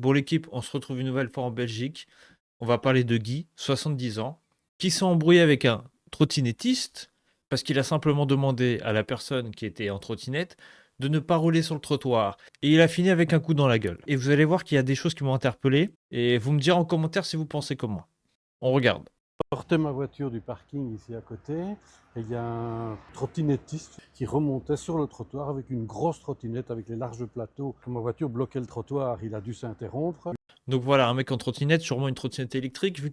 Bon, l'équipe, on se retrouve une nouvelle fois en Belgique. On va parler de Guy, 70 ans, qui s'est embrouillé avec un trottinettiste parce qu'il a simplement demandé à la personne qui était en trottinette de ne pas rouler sur le trottoir. Et il a fini avec un coup dans la gueule. Et vous allez voir qu'il y a des choses qui m'ont interpellé. Et vous me direz en commentaire si vous pensez comme moi. On regarde. Sortais ma voiture du parking ici à côté et il y a un trottinettiste qui remontait sur le trottoir avec une grosse trottinette avec les larges plateaux. Quand ma voiture bloquait le trottoir, il a dû s'interrompre. Donc voilà, un mec en trottinette, sûrement une trottinette électrique, vu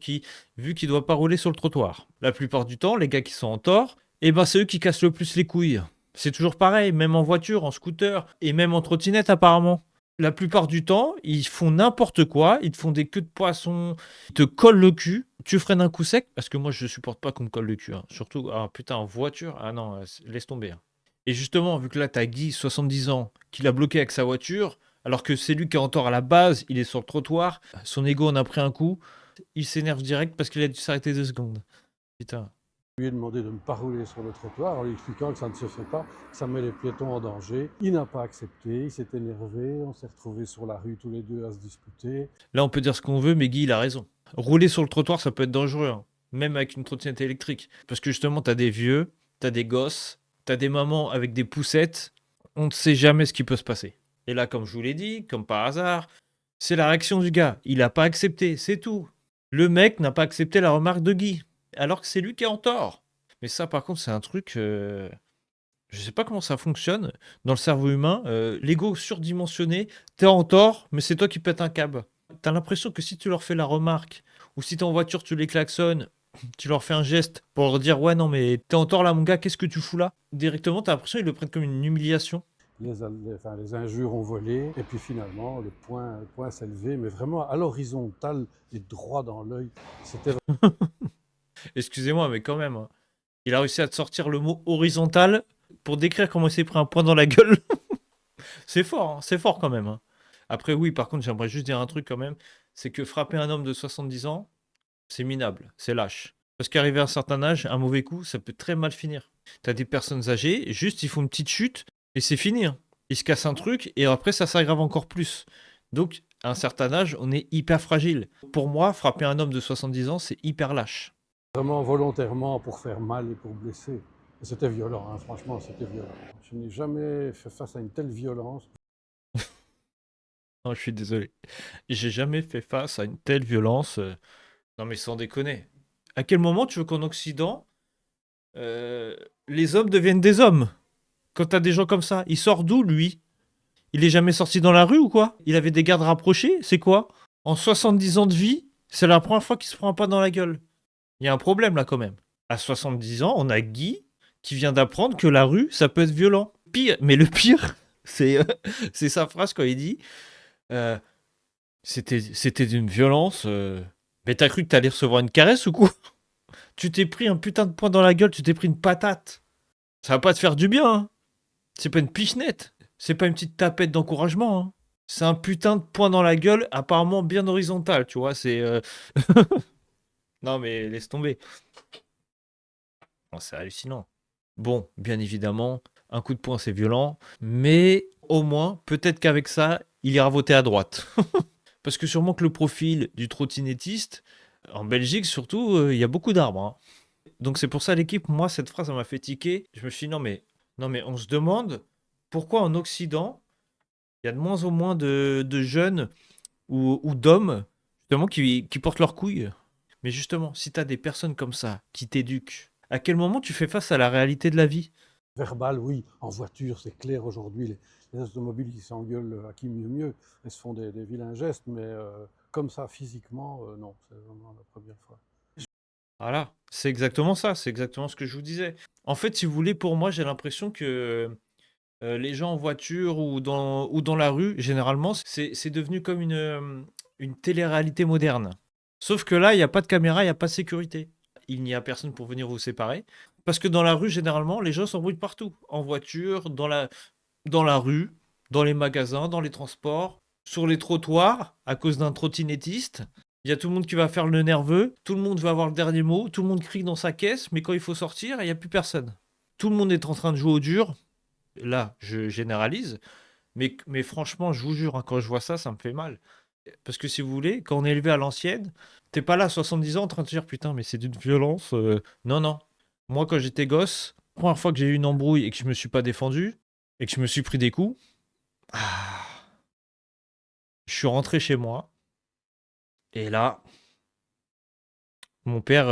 qu'il doit pas rouler sur le trottoir. La plupart du temps, les gars qui sont en tort, eh ben c'est eux qui cassent le plus les couilles. C'est toujours pareil, même en voiture, en scooter, et même en trottinette apparemment. La plupart du temps, ils font n'importe quoi, ils te font des queues de poisson, ils te collent le cul, tu freines un coup sec, parce que moi je supporte pas qu'on me colle le cul, hein. Surtout, ah putain, en voiture, ah non, laisse tomber, hein. Et justement, vu que là t'as Guy, 70 ans, qui l'a bloqué avec sa voiture, alors que c'est lui qui est en tort à la base, il est sur le trottoir, son ego en a pris un coup, il s'énerve direct parce qu'il a dû s'arrêter 2 secondes. Putain. Je lui ai demandé de ne pas rouler sur le trottoir en lui expliquant que ça ne se fait pas, que ça met les piétons en danger. Il n'a pas accepté, il s'est énervé, on s'est retrouvés sur la rue tous les deux à se disputer. Là, on peut dire ce qu'on veut, mais Guy, il a raison. Rouler sur le trottoir, ça peut être dangereux, hein. Même avec une trottinette électrique. Parce que justement, t'as des vieux, t'as des gosses, t'as des mamans avec des poussettes, on ne sait jamais ce qui peut se passer. Et là, comme je vous l'ai dit, comme par hasard, c'est la réaction du gars. Il n'a pas accepté, c'est tout. Le mec n'a pas accepté la remarque de Guy, alors que c'est lui qui est en tort. Mais ça, par contre, c'est un truc. Je sais pas comment ça fonctionne dans le cerveau humain. L'ego surdimensionné, t'es en tort, mais c'est toi qui pètes un câble. T'as l'impression que si tu leur fais la remarque, ou si t'es en voiture, tu les klaxonnes, tu leur fais un geste pour leur dire ouais, non, mais t'es en tort là, mon gars, qu'est-ce que tu fous là? Directement, t'as l'impression qu'ils le prennent comme une humiliation. Les injures ont volé et puis finalement le point s'est levé, mais vraiment à l'horizontale et droit dans l'œil. C'était Excusez-moi, mais quand même, hein. Il a réussi à te sortir le mot horizontal pour décrire comment il s'est pris un point dans la gueule. C'est fort quand même, hein. Après, oui, par contre, j'aimerais juste dire un truc quand même, c'est que frapper un homme de 70 ans, c'est minable, c'est lâche. Parce qu'arrivé à un certain âge, un mauvais coup, ça peut très mal finir. T'as des personnes âgées, juste ils font une petite chute et c'est fini, hein. Ils se cassent un truc et après ça s'aggrave encore plus. Donc, à un certain âge, on est hyper fragile. Pour moi, frapper un homme de 70 ans, c'est hyper lâche. vraiment volontairement pour faire mal et pour blesser. Et c'était violent, hein, franchement, c'était violent. Je n'ai jamais fait face à une telle violence. Non, je suis désolé. J'ai jamais fait face à une telle violence. Non, mais sans déconner. À quel moment tu veux qu'en Occident, euh, les hommes deviennent des hommes? Quand t'as des gens comme ça, il sort d'où lui? Il est jamais sorti dans la rue ou quoi? Il avait des gardes rapprochés? C'est quoi? En 70 ans de vie, c'est la première fois qu'il se prend un pas dans la gueule. Il y a un problème là quand même. À 70 ans, on a Guy qui vient d'apprendre que la rue, ça peut être violent. Pire, mais le pire, c'est c'est sa phrase quand il dit euh, c'était d'une violence. Mais t'as cru que t'allais recevoir une caresse ou quoi? Tu t'es pris un putain de poing dans la gueule, tu t'es pris une patate. Ça va pas te faire du bien, hein. C'est pas une pichenette. C'est pas une petite tapette d'encouragement, hein. C'est un putain de poing dans la gueule, apparemment bien horizontal, tu vois. Non, mais laisse tomber. Oh, c'est hallucinant. Bon, bien évidemment, un coup de poing, c'est violent. Mais au moins, peut-être qu'avec ça, il ira voter à droite. Parce que sûrement que le profil du trottinettiste, en Belgique surtout, il y a beaucoup d'arbres, hein. Donc c'est pour ça l'équipe, moi, cette phrase, ça m'a fait tiquer. Je me suis dit, non, mais on se demande pourquoi en Occident, il y a de moins en moins de jeunes ou d'hommes, justement, qui portent leurs couilles. Mais justement, si tu as des personnes comme ça qui t'éduquent, à quel moment tu fais face à la réalité de la vie? Verbal, oui, en voiture, c'est clair aujourd'hui, les automobiles qui s'engueulent à qui mieux mieux, elles se font des vilains gestes, mais comme ça, physiquement, non, c'est vraiment la première fois. Voilà, c'est exactement ça, c'est exactement ce que je vous disais. En fait, si vous voulez, pour moi, j'ai l'impression que les gens en voiture ou dans la rue, généralement, c'est devenu comme une télé-réalité moderne. Sauf que là, il n'y a pas de caméra, il n'y a pas de sécurité. Il n'y a personne pour venir vous séparer. Parce que dans la rue, généralement, les gens s'embrouillent partout. En voiture, dans la rue, dans les magasins, dans les transports, sur les trottoirs, à cause d'un trottinettiste. Il y a tout le monde qui va faire le nerveux, tout le monde va avoir le dernier mot, tout le monde crie dans sa caisse, mais quand il faut sortir, il n'y a plus personne. Tout le monde est en train de jouer au dur. Là, je généralise, mais franchement, je vous jure, hein, quand je vois ça, ça me fait mal. Parce que si vous voulez, quand on est élevé à l'ancienne, t'es pas là à 70 ans en train de te dire putain, mais c'est d'une violence. Non, non. Moi, quand j'étais gosse, la première fois que j'ai eu une embrouille et que je me suis pas défendu et que je me suis pris des coups, ah, je suis rentré chez moi et là, mon père,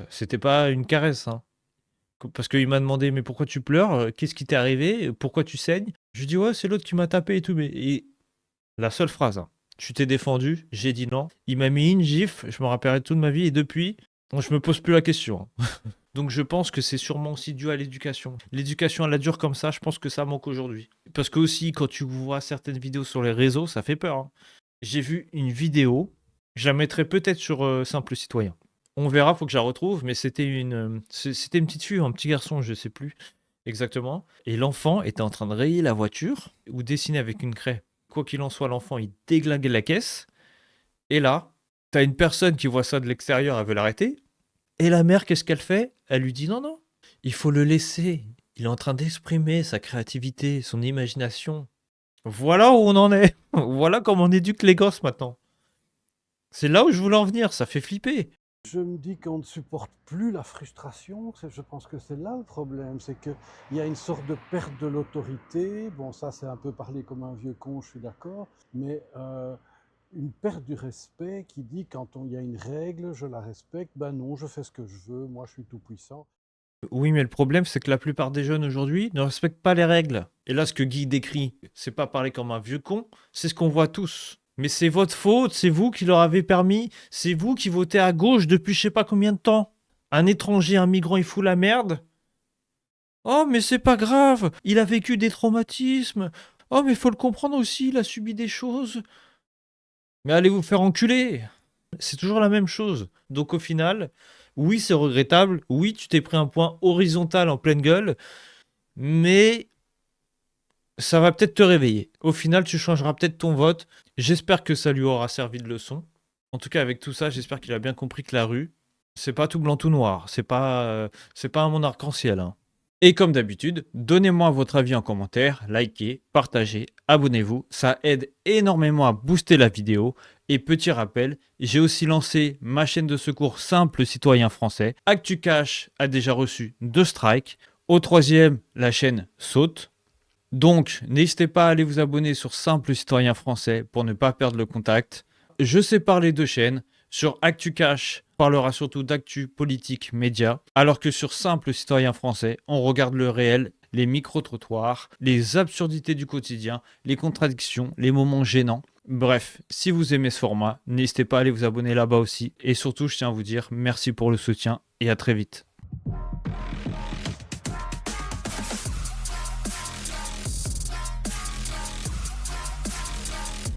c'était pas une caresse, hein. Parce qu'il m'a demandé mais pourquoi tu pleures? Qu'est-ce qui t'est arrivé? Pourquoi tu saignes? Je lui dis ouais, c'est l'autre qui m'a tapé et tout. Et la seule phrase, hein. Tu t'es défendu, j'ai dit non. Il m'a mis une gifle, je me rappellerai toute ma vie, et depuis, je me pose plus la question, hein. Donc je pense que c'est sûrement aussi dû à l'éducation. L'éducation à la dure comme ça, je pense que ça manque aujourd'hui. Parce que aussi, quand tu vois certaines vidéos sur les réseaux, ça fait peur, hein. J'ai vu une vidéo, je la mettrai peut-être sur Simple Citoyen. On verra, faut que je la retrouve, mais c'était une petite fille, un petit garçon, je sais plus exactement. Et l'enfant était en train de rayer la voiture ou dessiner avec une craie. Quoi qu'il en soit, l'enfant, il déglinguait la caisse. Et là, t'as une personne qui voit ça de l'extérieur, elle veut l'arrêter. Et la mère, qu'est-ce qu'elle fait? Elle lui dit non, non, il faut le laisser. Il est en train d'exprimer sa créativité, son imagination. Voilà où on en est. Voilà comment on éduque les gosses maintenant. C'est là où je voulais en venir, ça fait flipper. Je me dis qu'on ne supporte plus la frustration, je pense que c'est là le problème, c'est qu'il y a une sorte de perte de l'autorité, bon ça c'est un peu parler comme un vieux con, je suis d'accord, mais une perte du respect qui dit quand il y a une règle, je la respecte, ben non, je fais ce que je veux, moi je suis tout puissant. Oui, mais le problème, c'est que la plupart des jeunes aujourd'hui ne respectent pas les règles. Et là, ce que Guy décrit, c'est pas parler comme un vieux con, c'est ce qu'on voit tous. Mais c'est votre faute, c'est vous qui leur avez permis, c'est vous qui votez à gauche depuis je sais pas combien de temps. Un étranger, un migrant, il fout la merde. Oh, mais c'est pas grave, il a vécu des traumatismes. Oh, mais faut le comprendre aussi, il a subi des choses. Mais allez vous faire enculer. C'est toujours la même chose. Donc au final, oui, c'est regrettable. Oui, tu t'es pris un point horizontal en pleine gueule. Mais ça va peut-être te réveiller. Au final, tu changeras peut-être ton vote. J'espère que ça lui aura servi de leçon. En tout cas, avec tout ça, j'espère qu'il a bien compris que la rue, c'est pas tout blanc tout noir. C'est pas un monde arc-en-ciel, hein. Et comme d'habitude, donnez-moi votre avis en commentaire, likez, partagez, abonnez-vous. Ça aide énormément à booster la vidéo. Et petit rappel, j'ai aussi lancé ma chaîne de secours Simple Citoyen Français. ActuCash a déjà reçu 2 strikes. Au troisième, la chaîne saute. Donc, n'hésitez pas à aller vous abonner sur Simple Citoyen Français pour ne pas perdre le contact. Je sépare les deux chaînes. Sur ActuCash, on parlera surtout d'actu, politique, médias, alors que sur Simple Citoyen Français, on regarde le réel, les micro-trottoirs, les absurdités du quotidien, les contradictions, les moments gênants. Bref, si vous aimez ce format, n'hésitez pas à aller vous abonner là-bas aussi. Et surtout, je tiens à vous dire merci pour le soutien et à très vite.